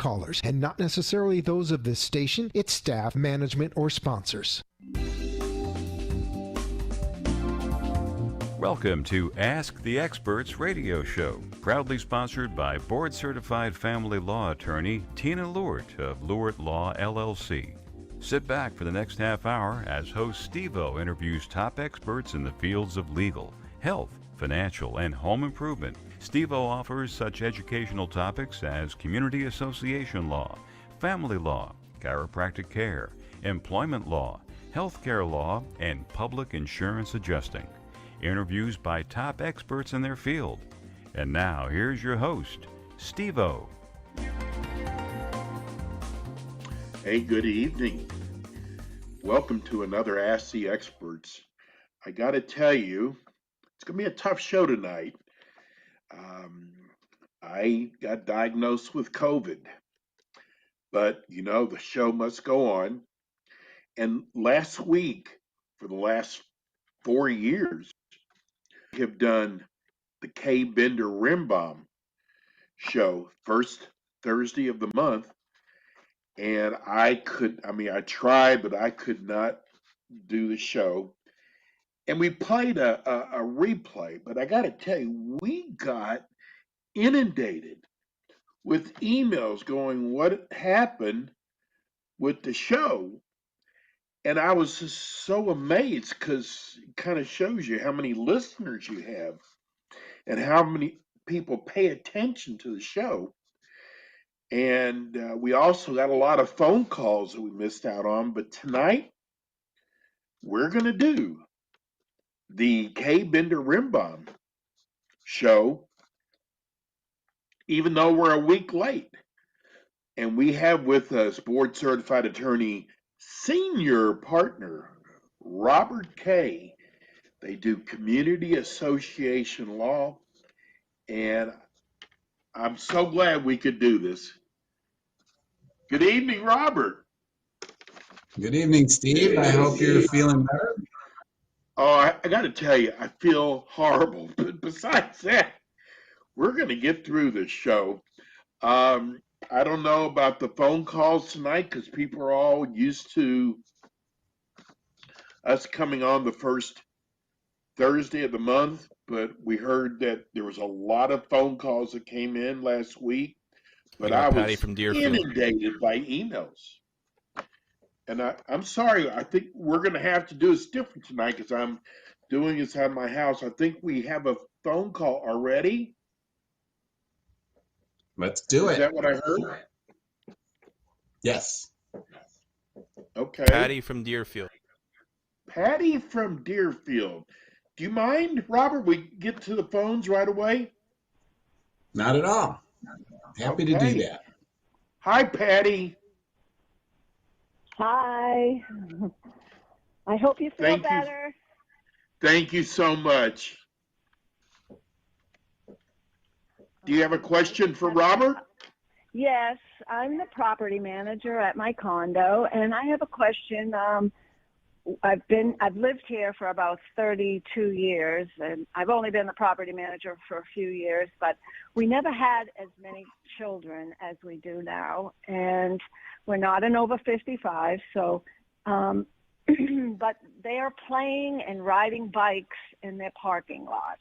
callers and not necessarily those of this station, its staff, management, or sponsors. Welcome to Ask the Experts radio show, proudly sponsored by board-certified family law attorney Tina Lewert of Lewert Law, LLC. Sit back for the next half hour as host Steve-O interviews top experts in the fields of legal, health, financial, and home improvement. Steve-O offers such educational topics as community association law, family law, chiropractic care, employment law, healthcare law, and public insurance adjusting. Interviews by top experts in their field. And now, here's your host, Steve-O. Hey, good evening. Welcome to another Ask the Experts. I got to tell you, it's going to be a tough show tonight. I got diagnosed with COVID, but you know, the show must go on. And last week, for the last 4 years, we have done the Kaye Rembaum show, first Thursday of the month. And I tried, but I could not do the show. And we played a replay, but I got to tell you, we got inundated with emails going, what happened with the show? And I was just so amazed because it kind of shows you how many listeners you have and how many people pay attention to the show. And we also got a lot of phone calls that we missed out on. But tonight, we're going to do the Kaye Rembaum show, even though we're a week late. And we have with us board certified attorney, senior partner, Robert Kaye. They do community association law. And I'm so glad we could do this. Good evening, Robert. Good evening, Steve. I hope you're feeling better. Oh, I got to tell you, I feel horrible. But besides that, we're going to get through this show. I don't know about the phone calls tonight because people are all used to us coming on the first Thursday of the month, but we heard that there was a lot of phone calls that came in last week. But I was inundated by emails. And I'm sorry, I think we're going to have to do this different tonight because I'm doing this at my house. I think we have a phone call already. Let's do it. Is that what I heard? Yes. Okay. Patty from Deerfield. Patty from Deerfield. Do you mind, Robert, we get to the phones right away? Not at all. Happy to do that. Hi, Patty. Hi. I hope you feel better. Thank you so much. Do you have a question for Robert? Yes, I'm the property manager at my condo, and I have a question. I've lived here for about 32 years, and I've only been the property manager for a few years, but we never had as many children as we do now, and we're not an over 55, so, but they are playing and riding bikes in their parking lot.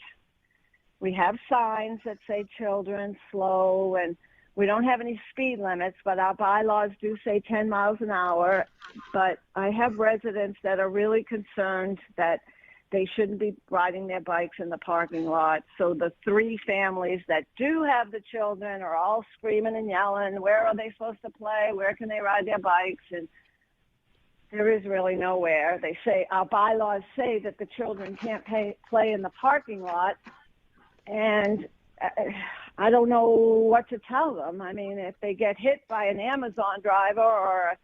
We have signs that say children, slow, and we don't have any speed limits, but our bylaws do say 10 miles an hour. But I have residents that are really concerned that they shouldn't be riding their bikes in the parking lot. So the 3 families that do have the children are all screaming and yelling, where are they supposed to play? Where can they ride their bikes? And there is really nowhere. They say, our bylaws say that the children can't play in the parking lot. And I don't know what to tell them. I mean, if they get hit by an Amazon driver or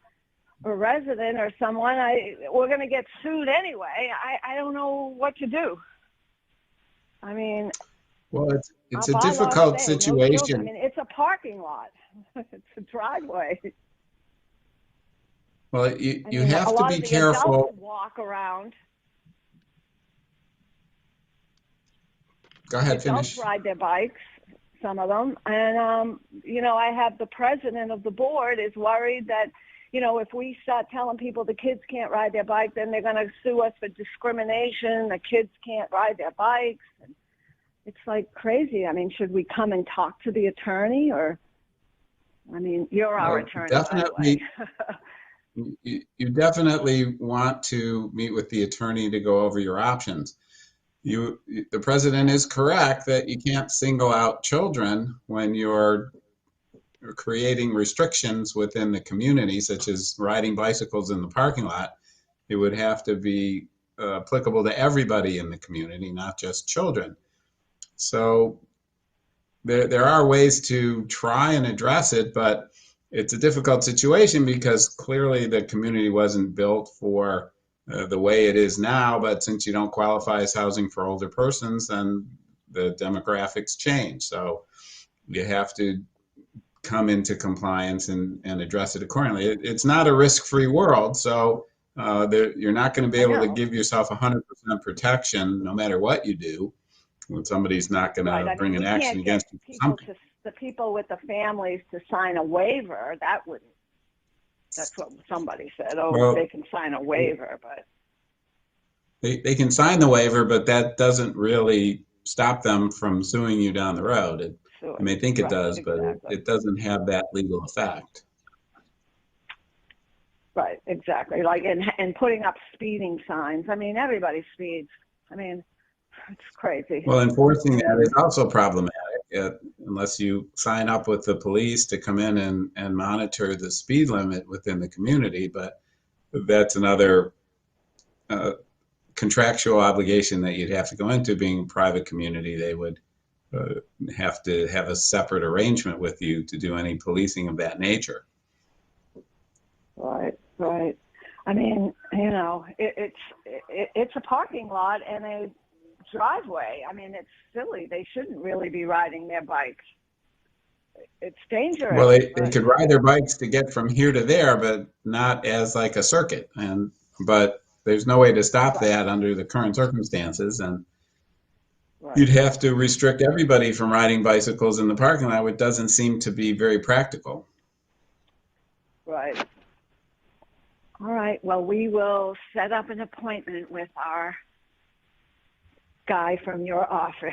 a resident or someone, we're going to get sued anyway. I don't know what to do. I mean, well, it's a difficult situation. I mean, it's a parking lot. It's a driveway. Well, you have to be careful. Adults walk around. Go ahead, Adults finish. ride their bikes. some of them. And, I have the president of the board is worried that, if we start telling people the kids can't ride their bike, then they're going to sue us for discrimination. The kids can't ride their bikes. And it's like crazy. I mean, should we come and talk to the attorney or, you're our attorney, definitely, by the way. you definitely want to meet with the attorney to go over your options. The president is correct that you can't single out children when you're creating restrictions within the community, such as riding bicycles in the parking lot. It would have to be applicable to everybody in the community, not just children. So there are ways to try and address it, but it's a difficult situation because clearly the community wasn't built for the way it is now. But since you don't qualify as housing for older persons, then the demographics change. So you have to come into compliance and address it accordingly. It's not a risk-free world, so you're not going to be able to give yourself 100% protection no matter what you do. When somebody's not going to bring an action against you. The people with the families to sign a waiver, that's what somebody said. They can sign a waiver, but they can sign the waiver, but that doesn't really stop them from suing you down the road. I may think it does, but it doesn't have that legal effect. Right, exactly. Like and putting up speeding signs. Everybody speeds. It's crazy. Well, enforcing that is also problematic unless you sign up with the police to come in and monitor the speed limit within the community. But that's another contractual obligation that you'd have to go into. Being a private community, they would have to have a separate arrangement with you to do any policing of that nature. Right. It's a parking lot and a driveway. It's silly. They shouldn't really be riding their bikes. It's dangerous. Well, they could ride their bikes to get from here to there, but not as like a circuit. But there's no way to stop that under the current circumstances. And you'd have to restrict everybody from riding bicycles in the parking lot, which doesn't seem to be very practical. Right. All right. Well, we will set up an appointment with our guy from your office,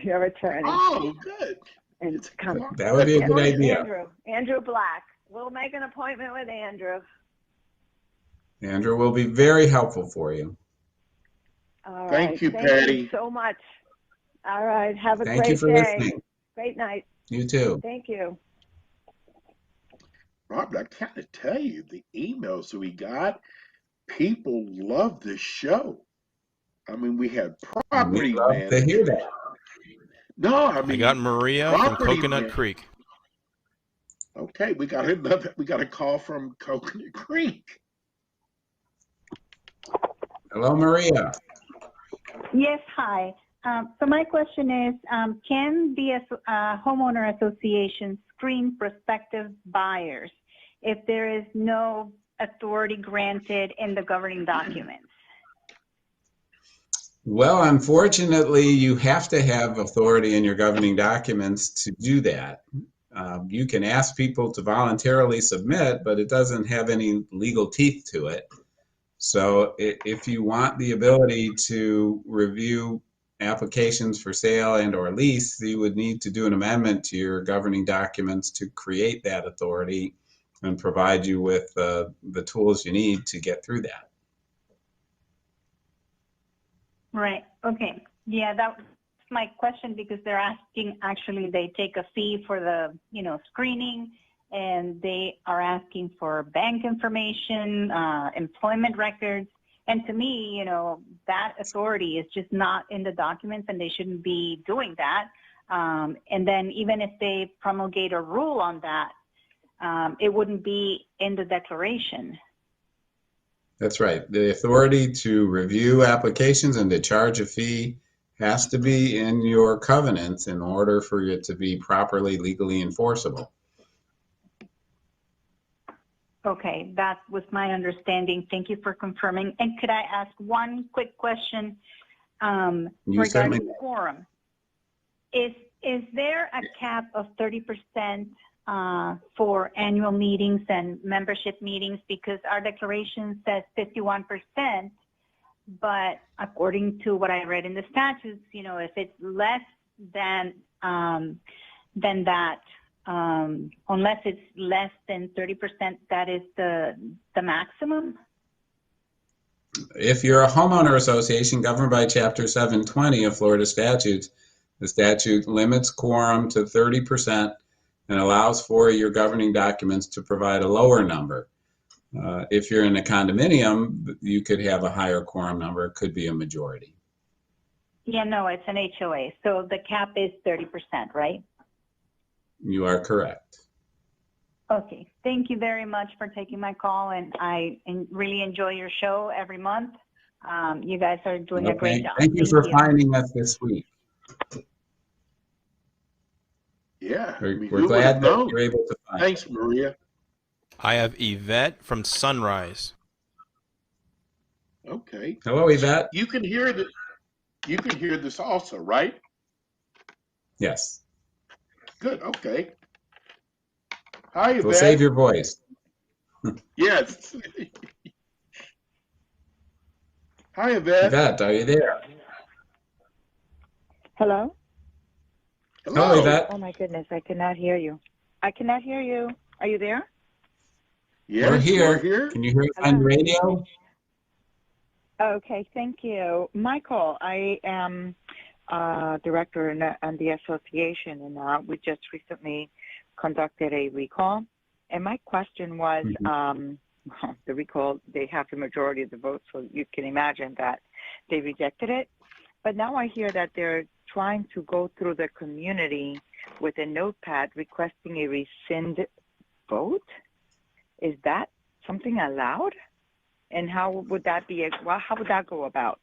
your attorney. Oh, good. And come. That would be a good idea. Andrew Black. We'll make an appointment with Andrew. Andrew will be very helpful for you. All right. Thank you, Patty. Thank you so much. All right. Have a great day. Thank you for listening. Great night. You too. Thank you. Robert, I kind of tell you, the emails we got, people love this show. We had property love managers. to hear that. No, I got Maria from Coconut Creek. Okay, we got a call from Coconut Creek. Hello, Maria. Yes, hi. So my question is, can the homeowner association screen prospective buyers if there is no authority granted in the governing documents? Well, unfortunately, you have to have authority in your governing documents to do that. You can ask people to voluntarily submit, but it doesn't have any legal teeth to it. So if you want the ability to review applications for sale and or lease, you would need to do an amendment to your governing documents to create that authority and provide you with the tools you need to get through that. Right. Okay. Yeah, that's my question, because they're asking, actually, they take a fee for the, screening, and they are asking for bank information, employment records. And to me, that authority is just not in the documents, and they shouldn't be doing that. And then even if they promulgate a rule on that, it wouldn't be in the declaration. That's right. The authority to review applications and to charge a fee has to be in your covenants in order for it to be properly legally enforceable. Okay, that was my understanding. Thank you for confirming. And could I ask one quick question regarding quorum? Is Is there a cap of 30% for annual meetings and membership meetings? Because our declaration says 51%, but according to what I read in the statutes, if it's less than that, unless it's less than 30%, that is the maximum? If you're a homeowner association governed by Chapter 720 of Florida statutes, the statute limits quorum to 30% and allows for your governing documents to provide a lower number. If you're in a condominium, you could have a higher quorum number. It could be a majority. Yeah, no, it's an HOA. So the cap is 30%, right? You are correct. Okay. Thank you very much for taking my call, and I really enjoy your show every month. You guys are doing a great job. Thank you for finding us this week. Yeah. We're glad that you're able to find Thanks, Maria. I have Yvette from Sunrise. Okay. Hello, Yvette. You can hear this also, right? Yes. Good. Okay. Hi, Yvette. We'll save your voice. Yes. Hi, Yvette. Yvette, are you there? Hello? Hello, Yvette. Oh my goodness, I cannot hear you. I cannot hear you. Are you there? Yes, we're here. We're here. Can you hear us on radio? Okay, thank you. Michael, I am director in the association, and we just recently conducted a recall. And my question was, the recall, they have the majority of the votes, so you can imagine that they rejected it. But now I hear that they're trying to go through the community with a notepad requesting a rescind vote. Is that something allowed? And how would that be? How would that go about?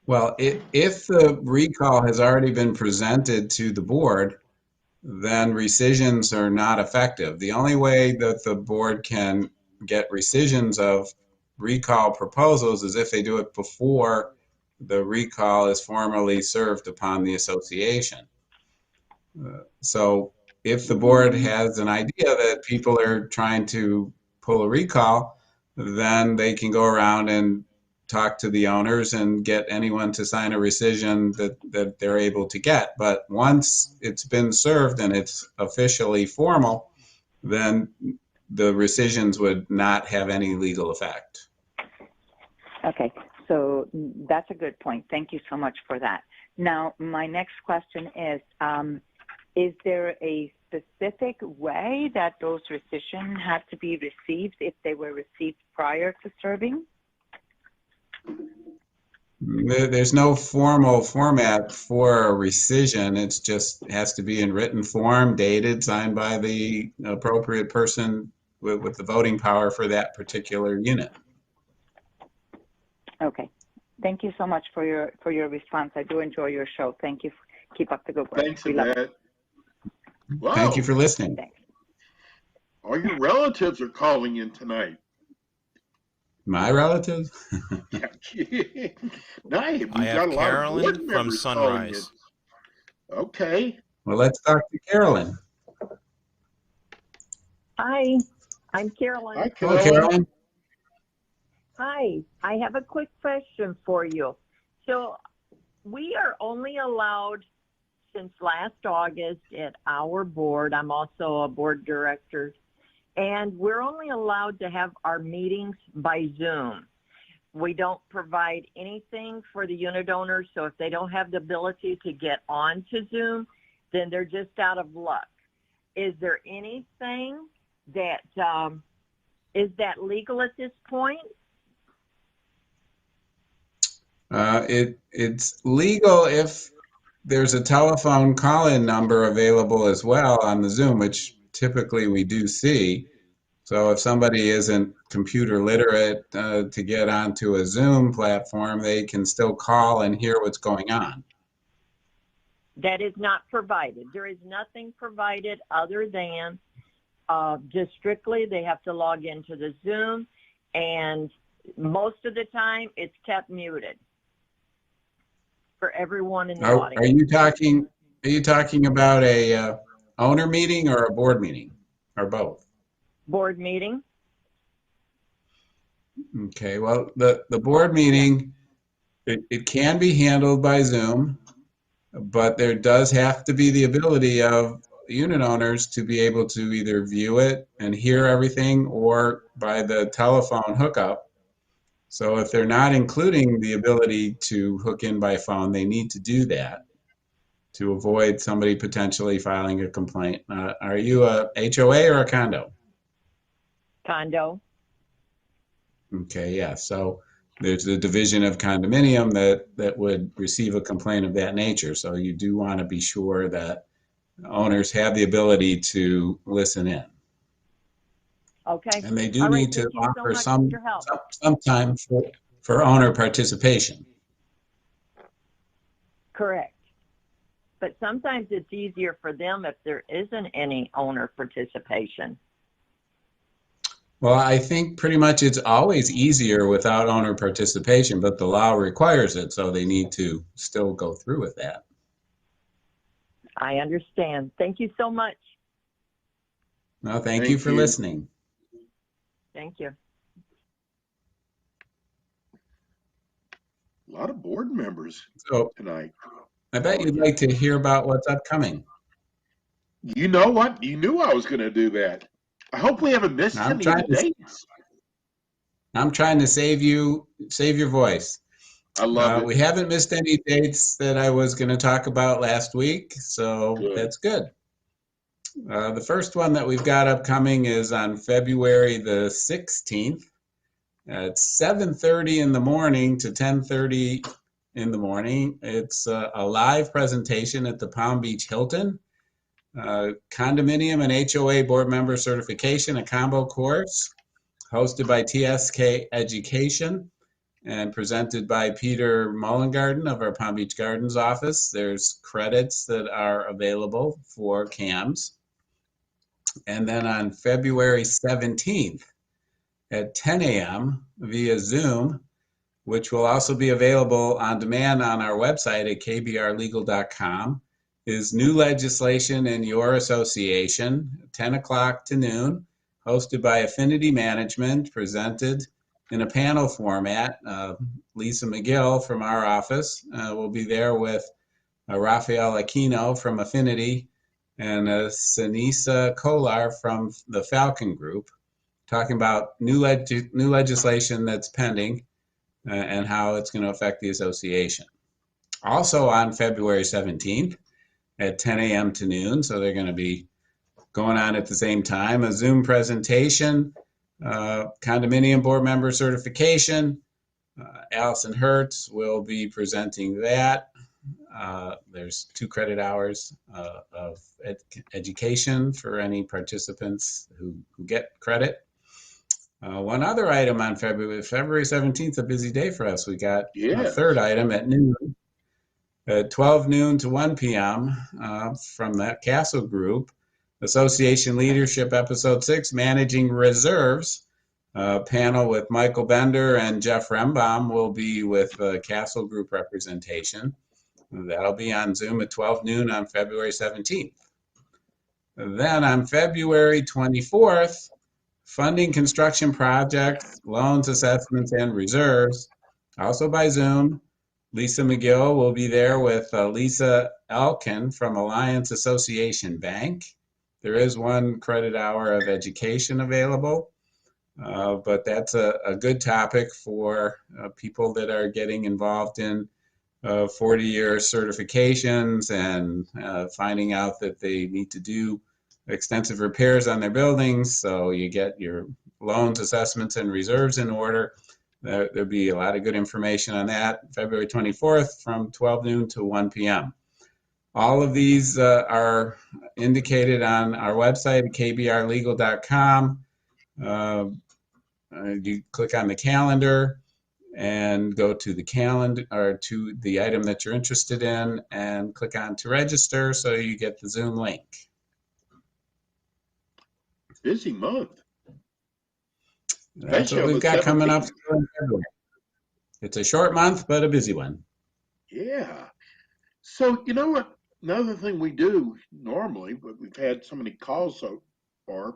Well, if the recall has already been presented to the board, then rescissions are not effective. The only way that the board can get rescissions of recall proposals is if they do it before the recall is formally served upon the association. So if the board has an idea that people are trying to pull a recall, then they can go around and talk to the owners and get anyone to sign a rescission that they're able to get. But once it's been served and it's officially formal, then the rescissions would not have any legal effect. Okay, so that's a good point. Thank you so much for that. Now, my next question is there a specific way that those rescissions had to be received if they were received prior to serving? There's no formal format for a rescission. It's just has to be in written form, dated, signed by the appropriate person with the voting power for that particular unit. Okay. Thank you so much for your response. I do enjoy your show. Thank you. Keep up the good work. Thanks, Yvette. Wow. Thank you for listening. Thanks. All your relatives are calling in tonight. My relatives? Nice. I have Carolyn from Sunrise. Okay. Well, let's talk to Carolyn. Hi, I'm Carolyn. Hi, Hello, Carolyn. Carolyn. Hi, I have a quick question for you. So we are only allowed since last August at our board, I'm also a board director, and we're only allowed to have our meetings by Zoom. We don't provide anything for the unit owners, so if they don't have the ability to get on to Zoom, then they're just out of luck. Is there anything that is that legal at this point? It's legal if there's a telephone call-in number available as well on the Zoom, which typically we do see. So if somebody isn't computer literate to get onto a Zoom platform, they can still call and hear what's going on. That is not provided. There is nothing provided other than just strictly they have to log into the Zoom, and most of the time it's kept muted. for everyone in the Are audience. you talking about a owner meeting or a board meeting, or both? Board meeting? Okay, well, the board meeting, it can be handled by Zoom, but there does have to be the ability of unit owners to be able to either view it and hear everything, or by the telephone hookup. So if they're not including the ability to hook in by phone, they need to do that to avoid somebody potentially filing a complaint. Are you a HOA or a condo? Condo? Okay, yeah. So there's the division of condominium that would receive a complaint of that nature. So you do want to be sure that owners have the ability to listen in. Okay. And they do All right, need to thank you so offer much for your help. some time for owner participation. Correct. But sometimes it's easier for them if there isn't any owner participation. Well, I think pretty much it's always easier without owner participation, but the law requires it, so they need to still go through with that. I understand. Thank you so much. No, thank you for listening. Thank you. A lot of board members So tonight. I bet you'd like to hear about what's upcoming. You know what? You knew I was going to do that. I hope we haven't missed any of the dates. I'm trying to save your voice. I love it. We haven't missed any dates that I was going to talk about last week, so that's good. The first one that we've got upcoming is on February the 16th at 7:30 in the morning to 10:30 in the morning. It's a live presentation at the Palm Beach Hilton. Condominium and HOA board member certification, a combo course hosted by TSK Education and presented by Peter Mullengarden of our Palm Beach Gardens office. There's credits that are available for CAMs. And then on February 17th at 10 a.m. via Zoom, which will also be available on demand on our website at kbrlegal.com, is new legislation in your association, 10 o'clock to noon, hosted by Affinity Management, presented in a panel format. Lisa McGill from our office will be there with Rafael Aquino from Affinity and Sinisa Kolar from the Falcon Group, talking about new legislation that's pending and how it's going to affect the association. Also on February 17th at 10 a.m. to noon, so they're going to be going on at the same time, a Zoom presentation, condominium board member certification. Allison Hertz will be presenting that. There's 2 credit hours of education for any participants who get credit. One other item on February 17th, a busy day for us. We got a third item at noon, at 12 noon to 1 p.m. From that Castle Group, Association Leadership Episode 6, Managing Reserves. Panel with Michael Bender and Jeff Rembaum will be with Castle Group representation. That'll be on Zoom at 12 noon on February 17th. Then on February 24th, funding construction projects, loans, assessments, and reserves, also by Zoom. Lisa McGill will be there with Lisa Elkin from Alliance Association Bank. There is 1 credit hour of education available, but that's a good topic for people that are getting involved in 40-year certifications and finding out that they need to do extensive repairs on their buildings. So you get your loans, assessments, and reserves in order. There'll be a lot of good information on that February 24th from 12 noon to 1 p.m. All of these are indicated on our website at kbrlegal.com. You click on the calendar and go to the calendar or to the item that you're interested in and click on to register so you get the Zoom link. Busy month. That's what we've got coming up in February. It's a short month, but a busy one. Yeah. So, you know what? Another thing we do normally, but we've had so many calls so far,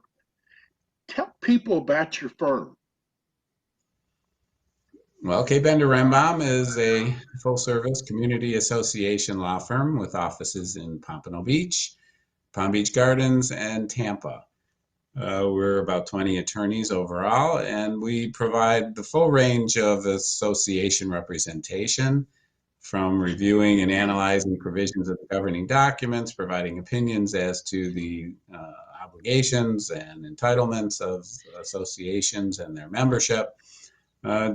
tell people about your firm. Well, Kaye Rembaum is a full-service community association law firm with offices in Pompano Beach, Palm Beach Gardens, and Tampa. We're about 20 attorneys overall, and we provide the full range of association representation, from reviewing and analyzing provisions of the governing documents, providing opinions as to the obligations and entitlements of associations and their membership,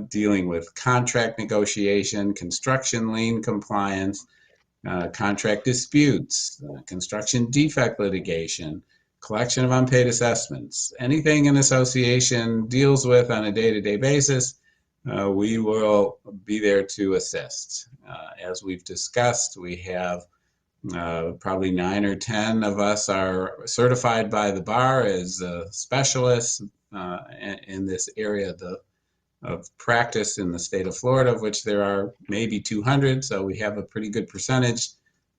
dealing with contract negotiation, construction lien compliance, contract disputes, construction defect litigation, collection of unpaid assessments. Anything an association deals with on a day-to-day basis, we will be there to assist. As we've discussed, we have probably 9 or 10 of us are certified by the bar as specialists in this area of practice in the state of Florida, of which there are maybe 200. So we have a pretty good percentage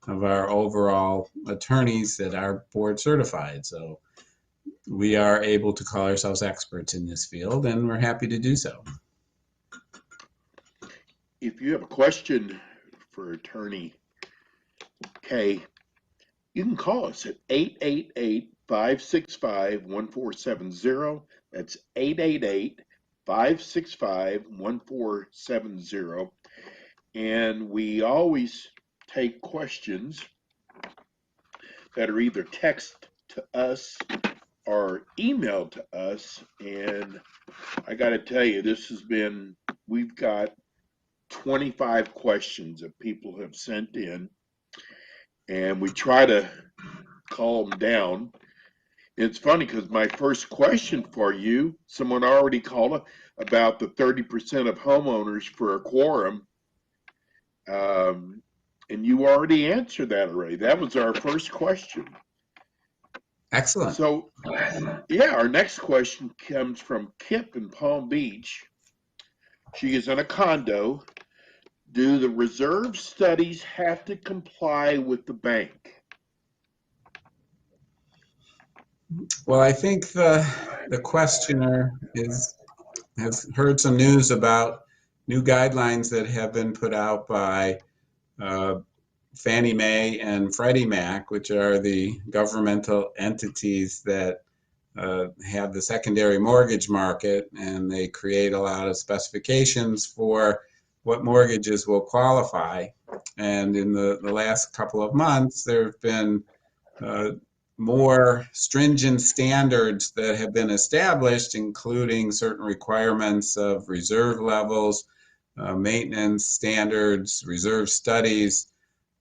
of our overall attorneys that are board certified. So we are able to call ourselves experts in this field, and we're happy to do so. If you have a question for Attorney Kaye, you can call us at 888-565-1470. That's 888-565-1470. And we always take questions that are either text to us or emailed to us. And I got to tell you, we've got 25 questions that people have sent in, and we try to call them down. It's funny because my first question for you, someone already called about the 30% of homeowners for a quorum. And you already answered that already. That was our first question. Excellent. So, yeah, our next question comes from Kip in Palm Beach. She is in a condo. Do the reserve studies have to comply with the bank? Well, I think the questioner has heard some news about new guidelines that have been put out by Fannie Mae and Freddie Mac, which are the governmental entities that have the secondary mortgage market, and they create a lot of specifications for what mortgages will qualify. And in the last couple of months, there have been more stringent standards that have been established, including certain requirements of reserve levels, maintenance standards, reserve studies,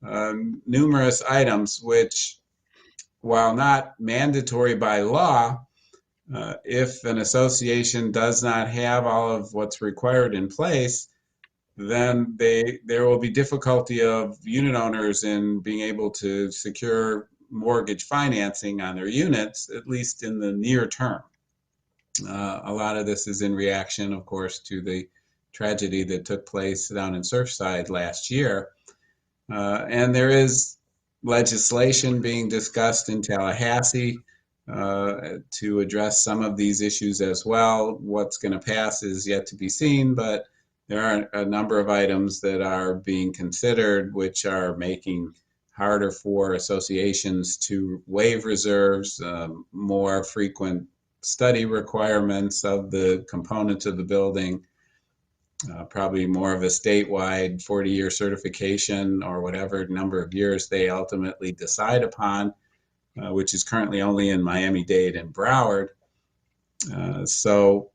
numerous items, which, while not mandatory by law, if an association does not have all of what's required in place, then there will be difficulty of unit owners in being able to secure mortgage financing on their units, at least in the near term. A lot of this is in reaction, of course, to the tragedy that took place down in Surfside last year. And there is legislation being discussed in Tallahassee to address some of these issues as well. What's going to pass is yet to be seen, but there are a number of items that are being considered, which are making harder for associations to waive reserves, more frequent study requirements of the components of the building, probably more of a statewide 40-year certification or whatever number of years they ultimately decide upon, which is currently only in Miami-Dade and Broward. So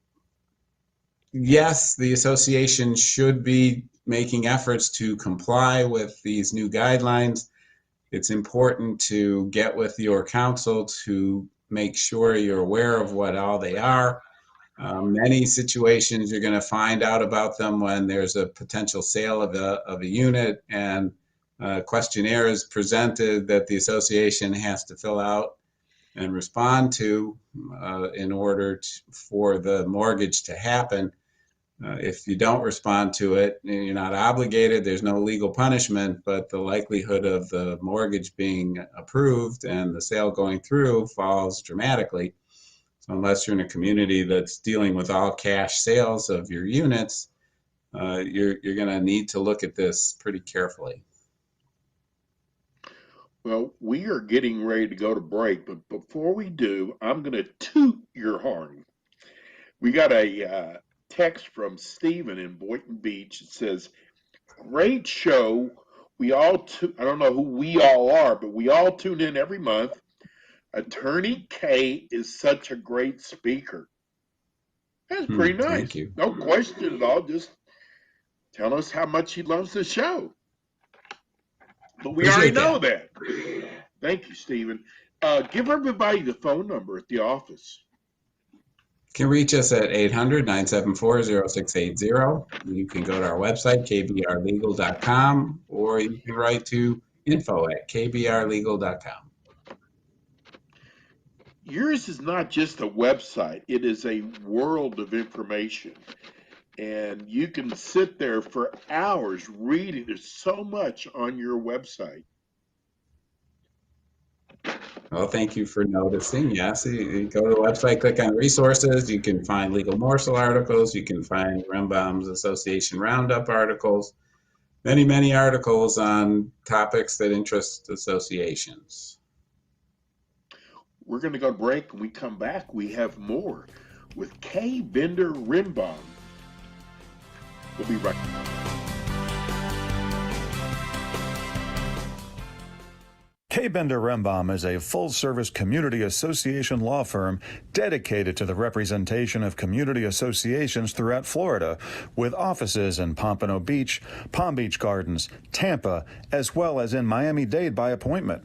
yes, the association should be making efforts to comply with these new guidelines. It's important to get with your counsel to make sure you're aware of what all they are. Many situations you're going to find out about them when there's a potential sale of a unit, and a questionnaire is presented that the association has to fill out and respond to in order for the mortgage to happen. If you don't respond to it, you're not obligated. There's no legal punishment, but the likelihood of the mortgage being approved and the sale going through falls dramatically. So unless you're in a community that's dealing with all cash sales of your units, you're going to need to look at this pretty carefully. Well, we are getting ready to go to break, but before we do, I'm going to toot your horn. We got a text from Stephen in Boynton Beach. It says, great show. I don't know who we all are, but we all tune in every month. Attorney Kaye is such a great speaker. That's pretty nice. Thank you. No question at all. Just tell us how much he loves the show. But we already know that. Thank you, Stephen. Give everybody the phone number at the office. You can reach us at 800-974-0680. You can go to our website, kbrlegal.com, or you can write to info@kbrlegal.com. Yours is not just a website. It is a world of information. And you can sit there for hours reading. There's so much on your website. Well, thank you for noticing. Yes, you go to the website, click on resources. You can find legal morsel articles. You can find Rembaum's Association Roundup articles. Many, many articles on topics that interest associations. We're going to go to break. When we come back, we have more with Kaye Bender Rembaum. We'll be right back. Kaye Bender Rembaum is a full-service community association law firm dedicated to the representation of community associations throughout Florida, with offices in Pompano Beach, Palm Beach Gardens, Tampa, as well as in Miami-Dade by appointment.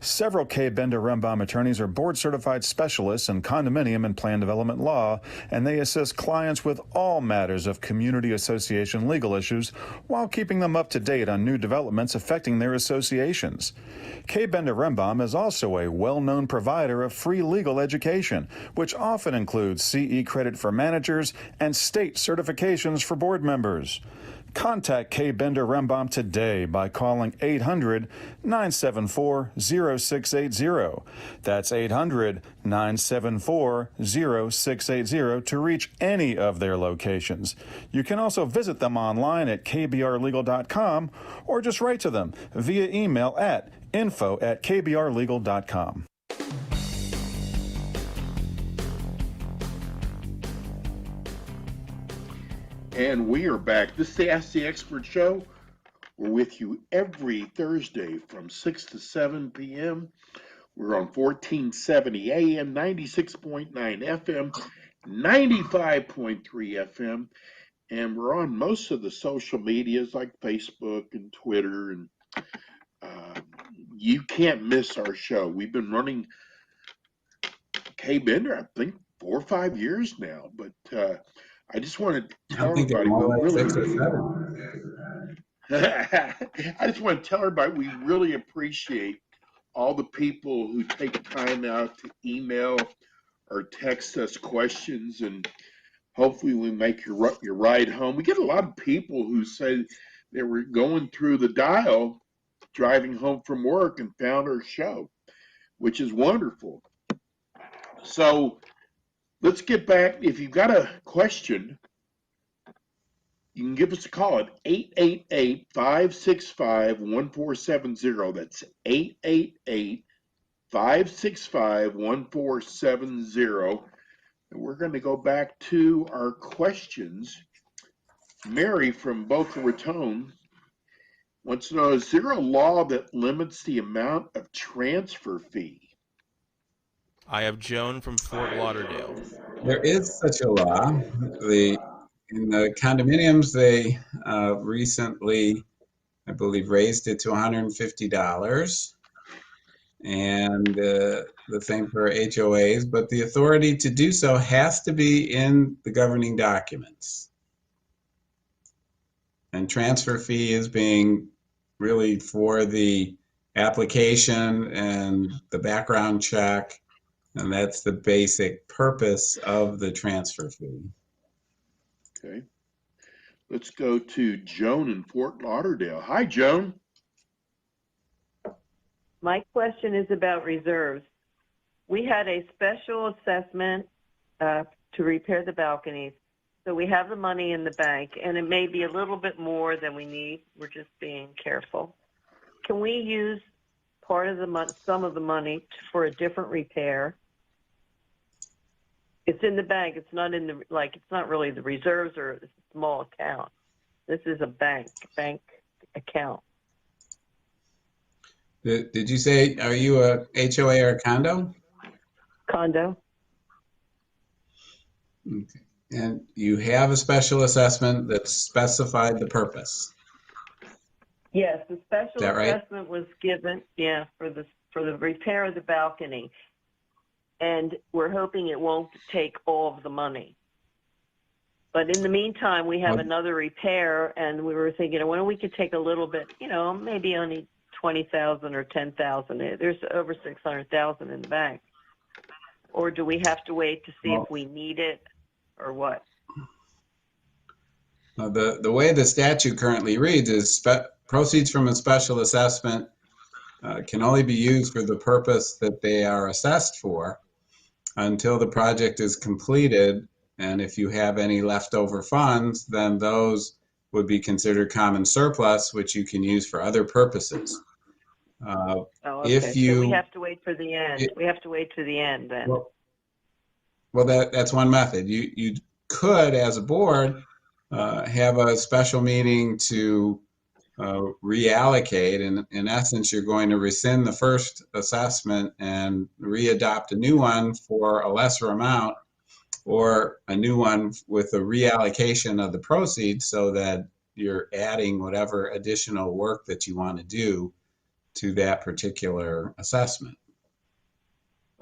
Several Kaye Bender Rembaum attorneys are board-certified specialists in condominium and plan development law, and they assist clients with all matters of community association legal issues while keeping them up to date on new developments affecting their associations. Kaye Bender Rembaum is also a well-known provider of free legal education, which often includes CE credit for managers and state certifications for board members. Contact Kaye Bender Rembaum today by calling 800-974-0680. That's 800-974-0680 to reach any of their locations. You can also visit them online at kbrlegal.com or just write to them via email at info@kbrlegal.com. And we are back. This is the Ask the Expert Show. We're with you every Thursday from 6 to 7 p.m. We're on 1470 AM, 96.9 FM, 95.3 FM, and we're on most of the social medias like Facebook and Twitter. And you can't miss our show. We've been running Kaye Bender, I think, 4 or 5 years now, but I just want to tell everybody I just want to tell everybody we really appreciate all the people who take time out to email or text us questions, and hopefully we make your ride home. We get a lot of people who say they were going through the dial driving home from work and found our show, which is wonderful. So let's get back. If you've got a question, you can give us a call at 888-565-1470. That's 888-565-1470. And we're going to go back to our questions. Mary from Boca Raton wants to know, is there a law that limits the amount of transfer fee? I have Joan from Fort Lauderdale. There is such a law. In the condominiums, they recently, I believe, raised it to $150, and the same for HOAs, but the authority to do so has to be in the governing documents. And transfer fee is being really for the application and the background check, and that's the basic purpose of the transfer fee. Okay. Let's go to Joan in Fort Lauderdale. Hi, Joan. My question is about reserves. We had a special assessment to repair the balconies. So we have the money in the bank, and it may be a little bit more than we need. We're just being careful. Can we use part of the money, some of the money for a different repair? It's in the bank. It's not in the, like, it's not really the reserves or a small account. This is a bank account. Did you say, are you a HOA or a condo? Condo. Okay. And you have a special assessment that specified the purpose. Yes, the special Is that right? assessment was given, yeah, for the repair of the balcony. And we're hoping it won't take all of the money. But in the meantime, we have another repair, and we were thinking, well, we could take a little bit, you know, maybe only $20,000 or $10,000. There's over $600,000 in the bank. Or do we have to wait to see if we need it or what? The way the statute currently reads is proceeds from a special assessment can only be used for the purpose that they are assessed for until the project is completed. And if you have any leftover funds, then those would be considered common surplus, which you can use for other purposes. Okay. If you, so we have to wait for the end. We have to wait to the end then. Well, that's one method. You could, as a board, have a special meeting to reallocate. In essence, you're going to rescind the first assessment and readopt a new one for a lesser amount, or a new one with a reallocation of the proceeds so that you're adding whatever additional work that you want to do to that particular assessment.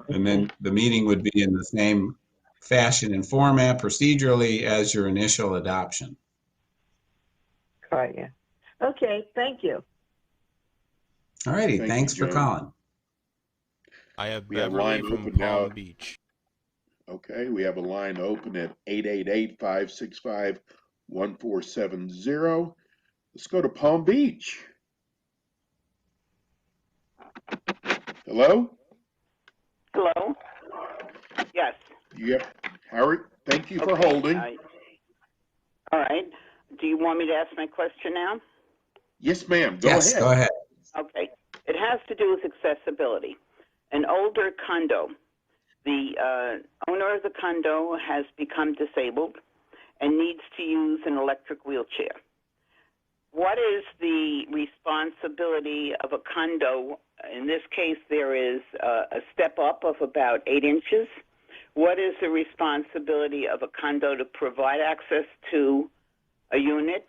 And then the meeting would be in the same fashion and format procedurally as your initial adoption. Right, yeah. Okay, thank you. All righty, Thank thanks you, for Joan. calling. I have We have Beverly line from open now. Palm Beach. Okay, we have a line open at 888-565-1470. Let's go to Palm Beach. Hello? Hello? Yes. Yep. Howard, thank you for holding. All right. Do you want me to ask my question now? Yes, ma'am. Yes, go ahead. Okay. It has to do with accessibility. An older condo. The owner of the condo has become disabled and needs to use an electric wheelchair. What is the responsibility of a condo? In this case, there is a step up of about 8 inches. What is the responsibility of a condo to provide access to a unit,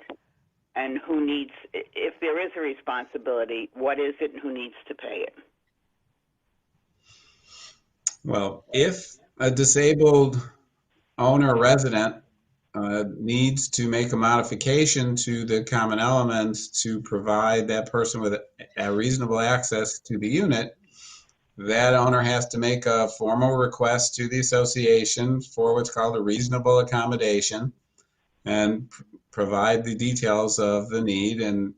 and who needs, if there is a responsibility, what is it and who needs to pay it? Well, if a disabled owner or resident needs to make a modification to the common elements to provide that person with a reasonable access to the unit, that owner has to make a formal request to the association for what's called a reasonable accommodation and provide the details of the need, and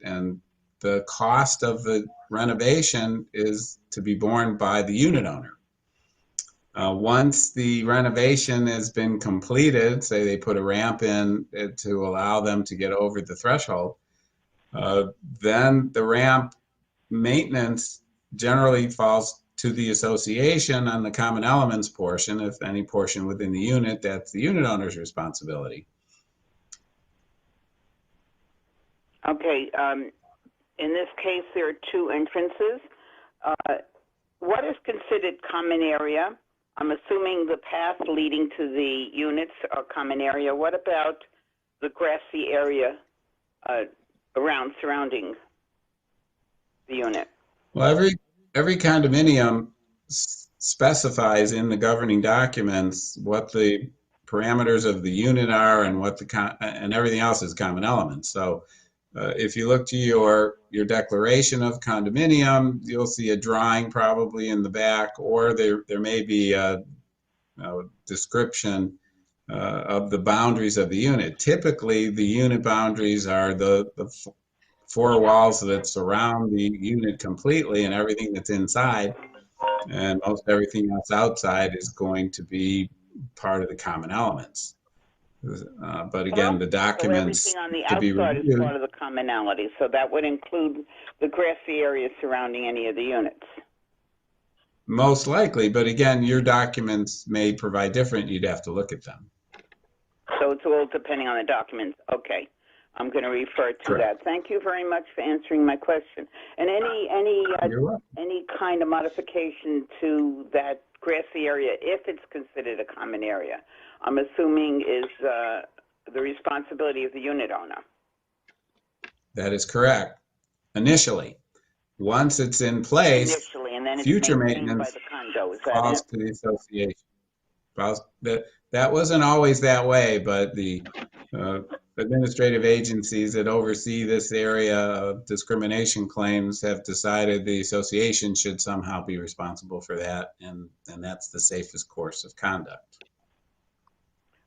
the cost of the renovation is to be borne by the unit owner. Once the renovation has been completed, say they put a ramp in to allow them to get over the threshold, then the ramp maintenance generally falls to the association on the common elements portion. If any portion within the unit, that's the unit owner's responsibility. Okay. In this case, there are 2 entrances. What is considered common area? I'm assuming the path leading to the units are common area. What about the grassy area surrounding the unit? Well, every condominium specifies in the governing documents what the parameters of the unit are and what and everything else is common elements. So if you look to your declaration of condominium, you'll see a drawing probably in the back, or there may be a description of the boundaries of the unit. Typically, the unit boundaries are the four walls that surround the unit completely and everything that's inside, and most everything else outside is going to be part of the common elements. But again, the So documents everything on the to be outside is reviewed, part of the commonality. So that would include the grassy areas surrounding any of the units. most likely, but again, your documents may provide different, you'd have to look at them. So it's all depending on the documents. Okay. I'm going to refer to Correct. that. Thank you very much for answering my question. And any kind of modification to that grassy area, if it's considered a common area, I'm assuming is the responsibility of the unit owner. That is correct. Initially, once it's in place, Initially, and then it's future maintained by maintenance the condo. Is that falls it? to the association. That wasn't always that way, but the administrative agencies that oversee this area of discrimination claims have decided the association should somehow be responsible for that, and that's the safest course of conduct.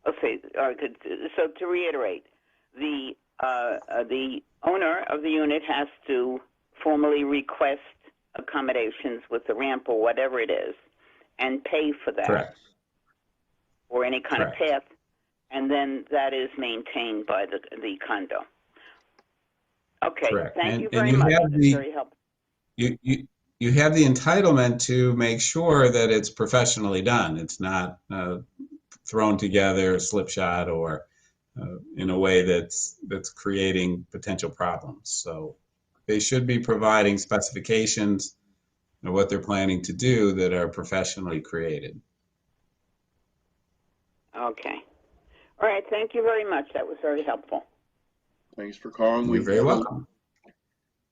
Okay, good. So to reiterate, the owner of the unit has to formally request accommodations with the ramp or whatever it is, and pay for that. Correct. Or any kind Correct. of path, and then that is maintained by the condo. Okay, Correct. thank you And very you much. have That's the- very helpful. You have the entitlement to make sure that it's professionally done. It's not thrown together, slipshod, or in a way that's creating potential problems. So they should be providing specifications of what they're planning to do that are professionally created. Okay. All right, thank you very much. That was very helpful. Thanks for calling. You're very welcome.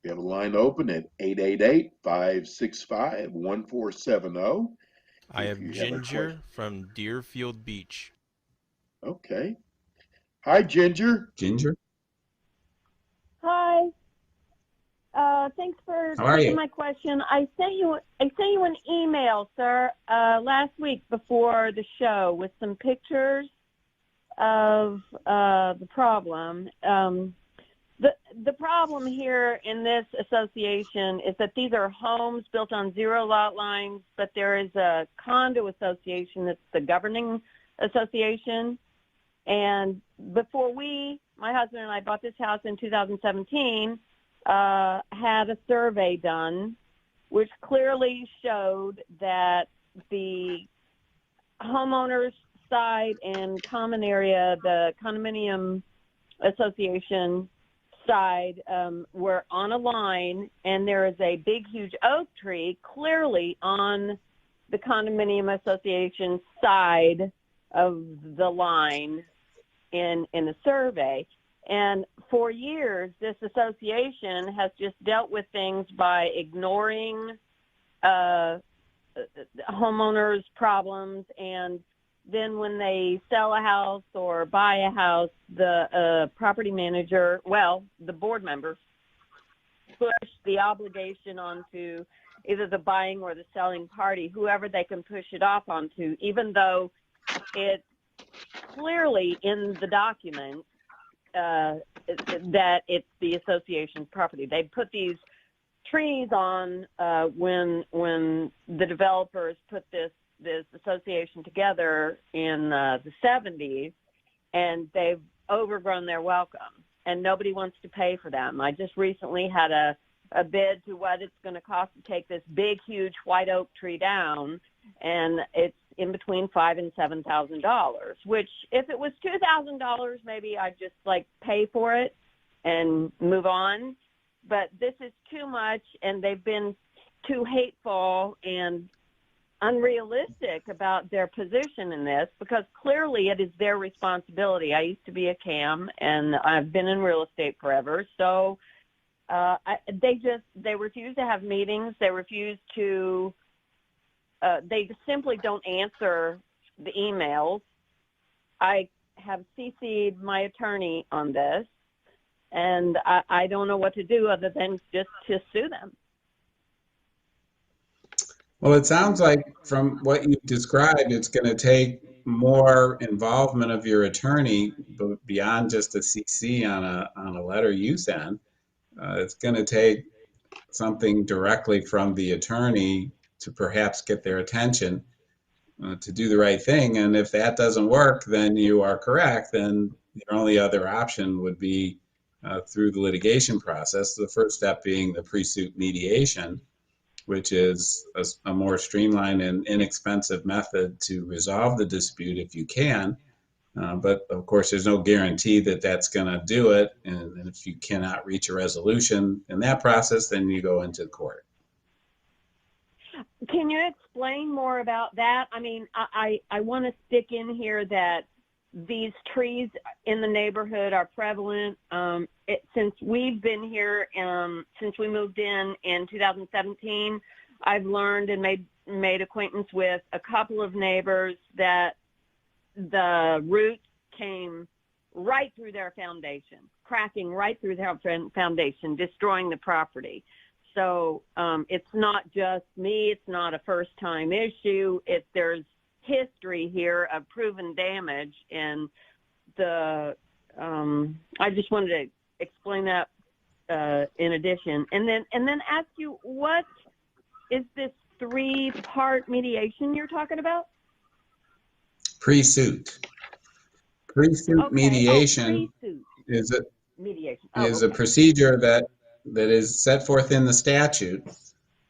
We have a line open at 888-565-1470. I have Ginger from Deerfield Beach. Okay. Hi, Ginger. Ginger? Hi. Thanks for How are taking you? my question. I sent you an email, sir, last week before the show with some pictures of the problem. The problem here in this association is that these are homes built on zero lot lines, but there is a condo association that's the governing association. And before my husband and I bought this house in 2017, had a survey done, which clearly showed that the homeowners side and common area, the condominium association side, were on a line, and there is a big, huge oak tree clearly on the condominium association side of the line in the survey. And for years, this association has just dealt with things by ignoring homeowners' problems, and then when they sell a house or buy a house, the property manager, the board members, push the obligation onto either the buying or the selling party, whoever they can push it off onto, even though it's clearly in the document that it's the association's property. They put these trees on when the developers put this association together in the 70s, and they've overgrown their welcome, and nobody wants to pay for them. I just recently had a bid to what it's going to cost to take this big, huge white oak tree down, and it's in between $5,000 and $7,000, which if it was $2,000, maybe I'd just pay for it and move on. But this is too much, and they've been too hateful and unrealistic about their position in this, because clearly it is their responsibility. I used to be a CAM, and I've been in real estate forever. So they refuse to have meetings. They refuse to. They simply don't answer the emails. I have CC'd my attorney on this, and I don't know what to do other than just to sue them. Well, it sounds like from what you've described, it's going to take more involvement of your attorney beyond just a CC on a letter you send. It's going to take something directly from the attorney to perhaps get their attention to do the right thing. And if that doesn't work, then you are correct. Then your only other option would be through the litigation process. The first step being the pre-suit mediation, which is a more streamlined and inexpensive method to resolve the dispute if you can. But of course, there's no guarantee that that's going to do it. And if you cannot reach a resolution in that process, then you go into court. Can you explain more about that? I mean, I want to stick in here that these trees in the neighborhood are prevalent. Since we've been here, since we moved in 2017, I've learned and made acquaintance with a couple of neighbors that the roots came right through their foundation, cracking right through their foundation, destroying the property. So it's not just me. It's not a first-time issue. There's history here of proven damage, and I just wanted to explain that in addition, and then ask you, what is this 3-part mediation you're talking about? Pre-suit mediation is a procedure that is set forth in the statute.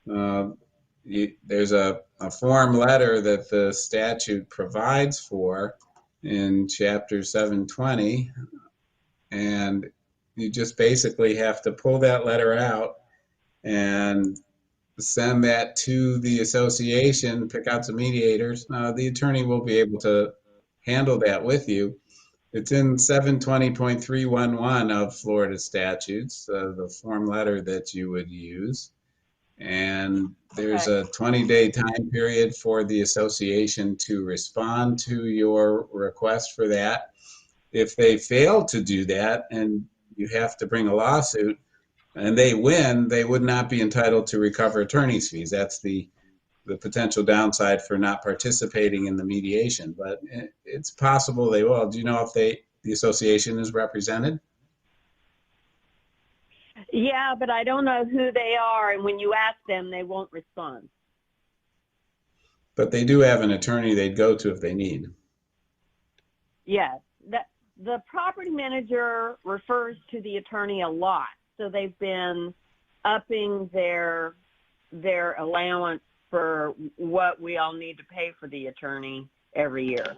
There's a form letter that the statute provides for in Chapter 720, and you just basically have to pull that letter out and send that to the association, pick out some mediators. The attorney will be able to handle that with you. It's in 720.311 of Florida statutes, the form letter that you would use. And there's a 20-day time period for the association to respond to your request for that. If they fail to do that and you have to bring a lawsuit and they win, they would not be entitled to recover attorney's fees. That's the potential downside for not participating in the mediation. But it's possible they will. Do you know if the association is represented? Yeah, but I don't know who they are, and when you ask them, they won't respond. But they do have an attorney they'd go to if they need. Yes, the property manager refers to the attorney a lot, so they've been upping their allowance for what we all need to pay for the attorney every year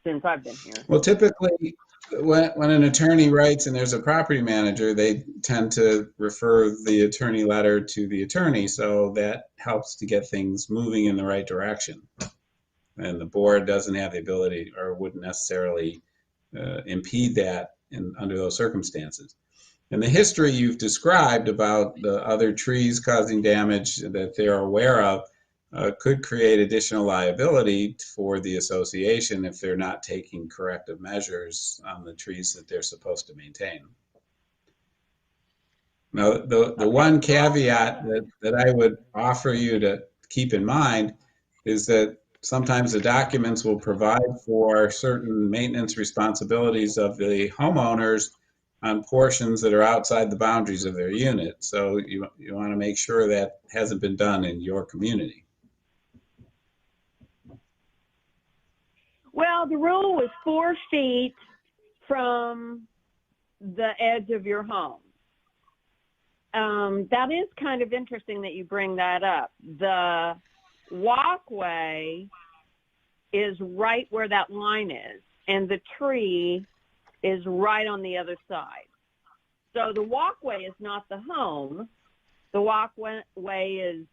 since I've been here. Well, typically, when an attorney writes and there's a property manager, they tend to refer the attorney letter to the attorney, so that helps to get things moving in the right direction. And the board doesn't have the ability or wouldn't necessarily impede that under those circumstances. And the history you've described about the other trees causing damage that they're aware of could create additional liability for the association if they're not taking corrective measures on the trees that they're supposed to maintain. Now, the one caveat that I would offer you to keep in mind is that sometimes the documents will provide for certain maintenance responsibilities of the homeowners on portions that are outside the boundaries of their unit. So you want to make sure that hasn't been done in your community. Well, the rule was 4 feet from the edge of your home. That is kind of interesting that you bring that up. The walkway is right where that line is, and the tree is right on the other side. So the walkway is not the home. The walkway is,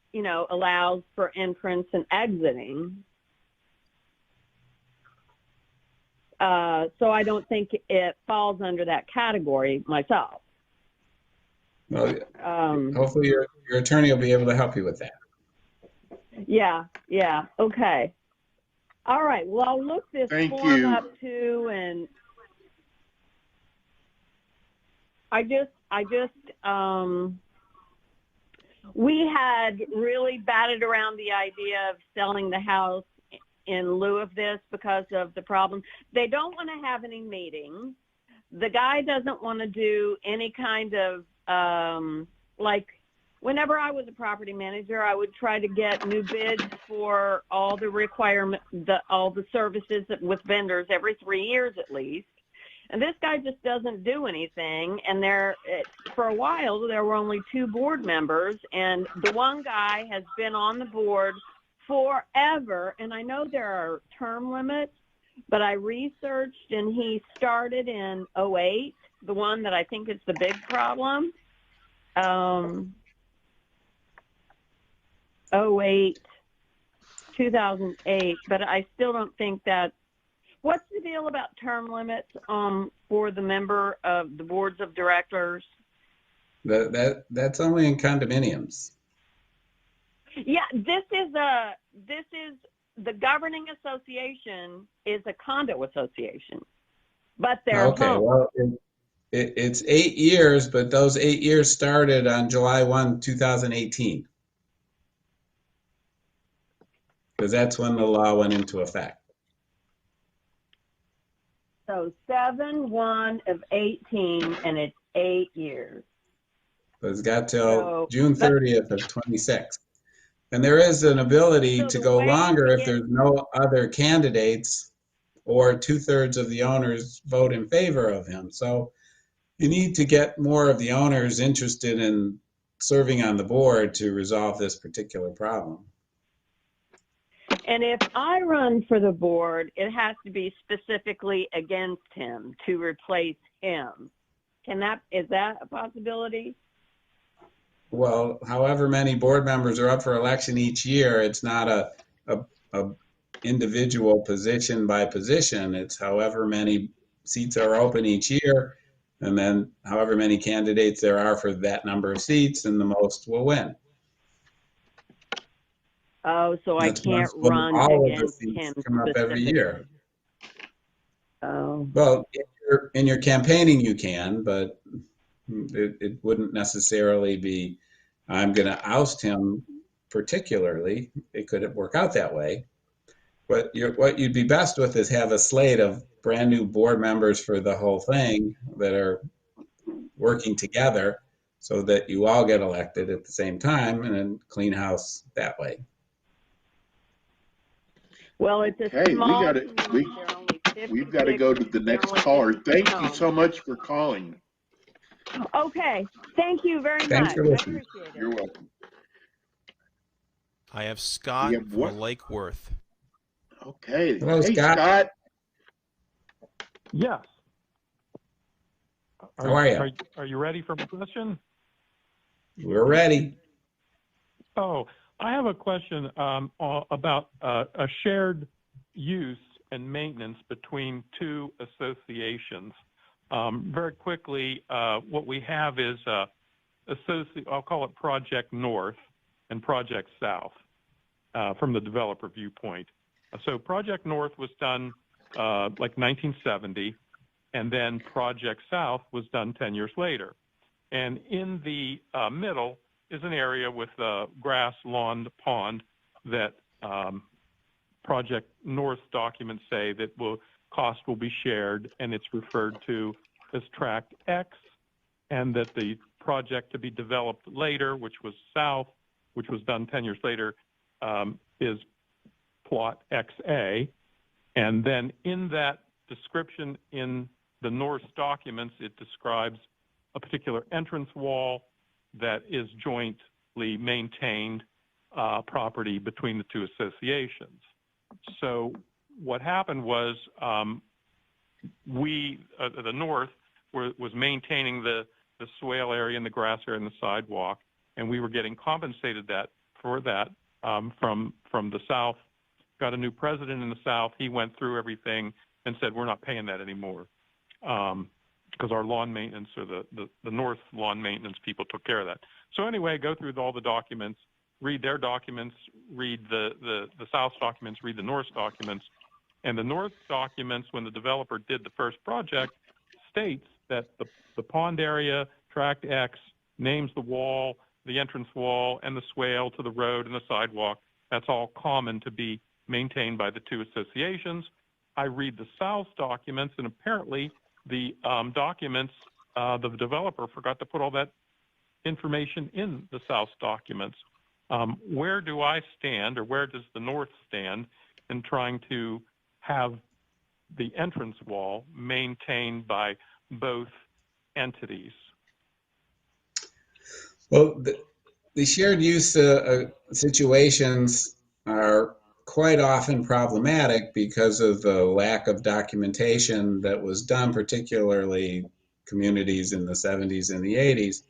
allows for entrance and exiting. So I don't think it falls under that category myself. Well, hopefully your attorney will be able to help you with that. Yeah, okay. All right, well, I'll look this form up too, and we had really batted around the idea of selling the house in lieu of this because of the problem. They don't want to have any meetings. The guy doesn't want to do any kind of, like, whenever I was a property manager, I would try to get new bids for all the all the services with vendors every 3 years at least. And this guy just doesn't do anything. And for a while, there were only 2 board members, and the one guy has been on the board forever. And I know there are term limits, but I researched, and he started in 2008, the one that I think is the big problem. 2008, 2008, but I still don't think that. What's the deal about term limits for the member of the boards of directors? That's only in condominiums. Yeah, this is the governing association is a condo association, but they're okay. Well, it's 8 years, but those 8 years started on July 1, 2018, because that's when the law went into effect. So 7/1 of 18, and it's 8 years. So it's got till June 30th of 26. And there is an ability to go longer if there's no other candidates or 2/3 of the owners vote in favor of him. So you need to get more of the owners interested in serving on the board to resolve this particular problem. And if I run for the board, it has to be specifically against him to replace him. Is that a possibility? Well, however many board members are up for election each year, it's not a individual position by position. It's however many seats are open each year, and then however many candidates there are for that number of seats, and the most will win. Oh, so I can't run against him. Come up every year. Oh. Well, in your campaigning you can, but it wouldn't necessarily be, I'm going to oust him particularly. It could work out that way. But what you'd be best with is have a slate of brand new board members for the whole thing that are working together so that you all get elected at the same time, and then clean house that way. Well, it's a small community. We've got to go to the next caller. Thank you so much for calling. Okay. Thank you very much. Thanks for listening. I appreciate it. You're welcome. I have Scott from Lake Worth. Okay. Hello, hey, Scott. Yes. How are you? Are you ready for my question? We're ready. Oh, I have a question about a shared use and maintenance between 2 associations. Very quickly, what we have is I'll call it Project North and Project South from the developer viewpoint. So Project North was done like 1970, and then Project South was done 10 years later. And in the middle is an area with grass, lawn, pond that Project North documents say that cost will be shared, and it's referred to as Tract X, and that the project to be developed later, which was South, which was done 10 years later, is Plot XA. And then in that description in the North documents, it describes a particular entrance wall that is jointly maintained property between the 2 associations. So what happened was the North was maintaining the swale area and the grass area and the sidewalk, and we were getting compensated for that from the South. Got a new president in the South. He went through everything and said, we're not paying that anymore because our lawn maintenance, or the North lawn maintenance people took care of that. So anyway, go through all the documents, read their documents, read the South documents, read the North documents. And the North documents, when the developer did the first project, states that the pond area, Tract X, names the wall, the entrance wall, and the swale to the road and the sidewalk. That's all common to be maintained by the two associations. I read the South documents, and apparently the documents, the developer forgot to put all that information in the South documents. Where do I stand, or where does the North stand in trying to have the entrance wall maintained by both entities? Well, the shared use situations are quite often problematic because of the lack of documentation that was done, particularly communities in the 70s and the 80s.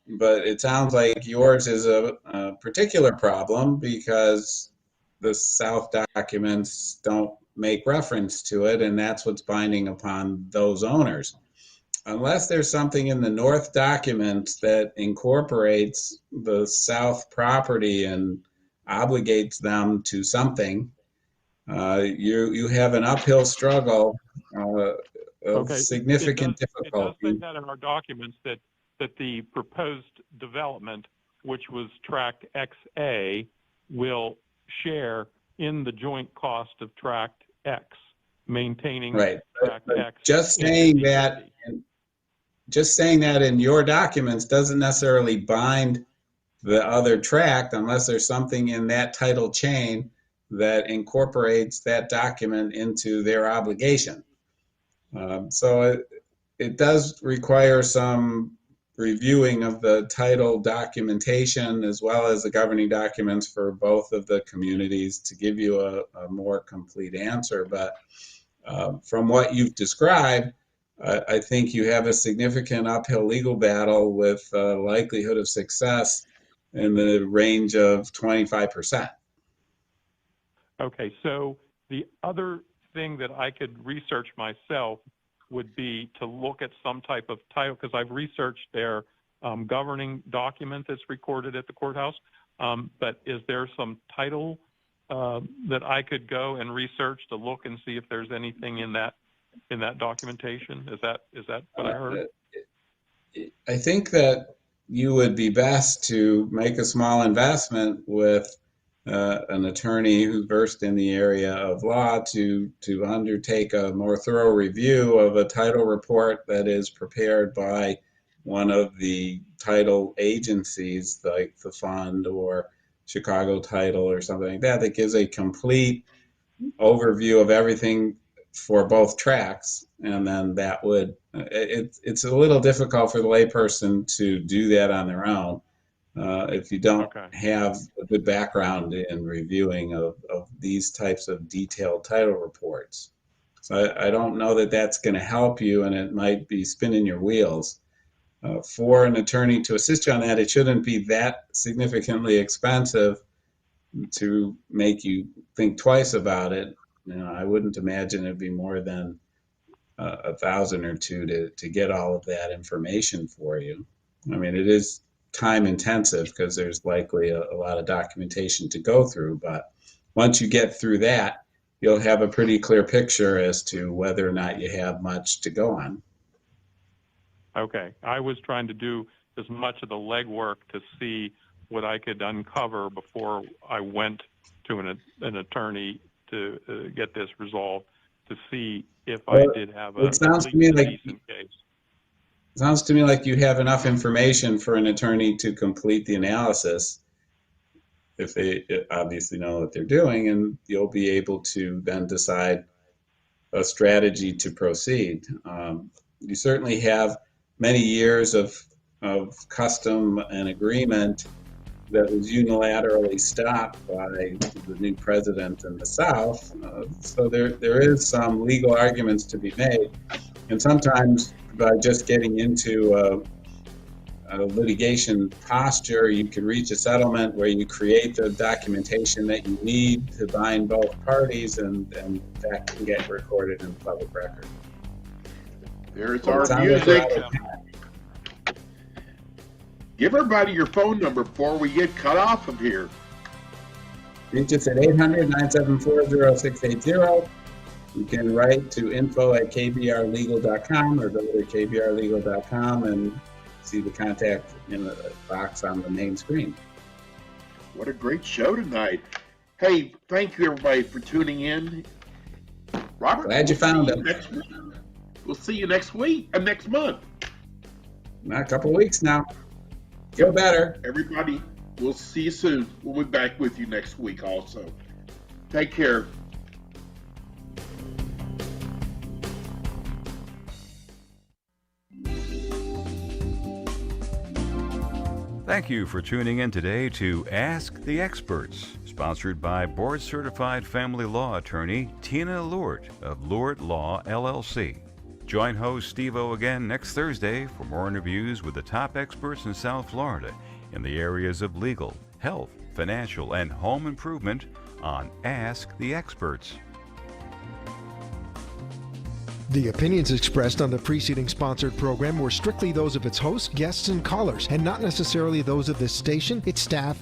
But it sounds like yours is a particular problem because the South documents don't make reference to it, and that's what's binding upon those owners. Unless there's something in the North documents that incorporates the South property and obligates them to something, you have an uphill struggle of significant difficulty. It does say that in our documents that the proposed development, which was tract XA, will share in the joint cost of tract X, maintaining right. tract but X. Just saying that in your documents doesn't necessarily bind the other tract unless there's something in that title chain that incorporates that document into their obligation. So it does require some reviewing of the title documentation as well as the governing documents for both of the communities to give you a more complete answer. But from what you've described, I think you have a significant uphill legal battle with likelihood of success in the range of 25%. Okay, so the other thing that I could research myself would be to look at some type of title, because I've researched their governing document that's recorded at the courthouse. But is there some title that I could go and research to look and see if there's anything in that documentation? Is that what I heard? I think that you would be best to make a small investment with an attorney who's versed in the area of law to undertake a more thorough review of a title report that is prepared by one of the title agencies like the fund or Chicago Title or something like that, that gives a complete overview of everything for both tracks. And then that would, it's a little difficult for the layperson to do that on their own. If you don't have a good background in reviewing of these types of detailed title reports. So I don't know that that's going to help you, and it might be spinning your wheels. For an attorney to assist you on that, it shouldn't be that significantly expensive to make you think twice about it. You know, I wouldn't imagine it'd be more than $1,000 or $2,000 to get all of that information for you. I mean, it is time intensive because there's likely a lot of documentation to go through, but once you get through that, you'll have a pretty clear picture as to whether or not you have much to go on. Okay, I was trying to do as much of the legwork to see what I could uncover before I went to an attorney to get this resolved, to see if I did have a decent case. It sounds to me like you have enough information for an attorney to complete the analysis if they obviously know what they're doing, and you'll be able to then decide a strategy to proceed. You certainly have many years of custom and agreement that was unilaterally stopped by the new president in the South. So there is some legal arguments to be made. And sometimes by just getting into a litigation posture, you can reach a settlement where you create the documentation that you need to bind both parties, and that can get recorded in the public record. There's our music. Give everybody your phone number before we get cut off of here. Reach us at 800-974-0680. You can write to info@kbrlegal.com or go to kbrlegal.com and see the contact in the box on the main screen. What a great show tonight. Hey, thank you everybody for tuning in. Robert, Glad you found it. We'll see you next week, next month. Not a couple of weeks now. Feel better. Everybody, we'll see you soon. We'll be back with you next week also. Take care. Thank you for tuning in today to Ask the Experts, sponsored by board-certified family law attorney Tina Lort of Lort Law, LLC. Join host Steve-O again next Thursday for more interviews with the top experts in South Florida in the areas of legal, health, financial, and home improvement on Ask the Experts. The opinions expressed on the preceding sponsored program were strictly those of its hosts, guests, and callers, and not necessarily those of this station, its staff,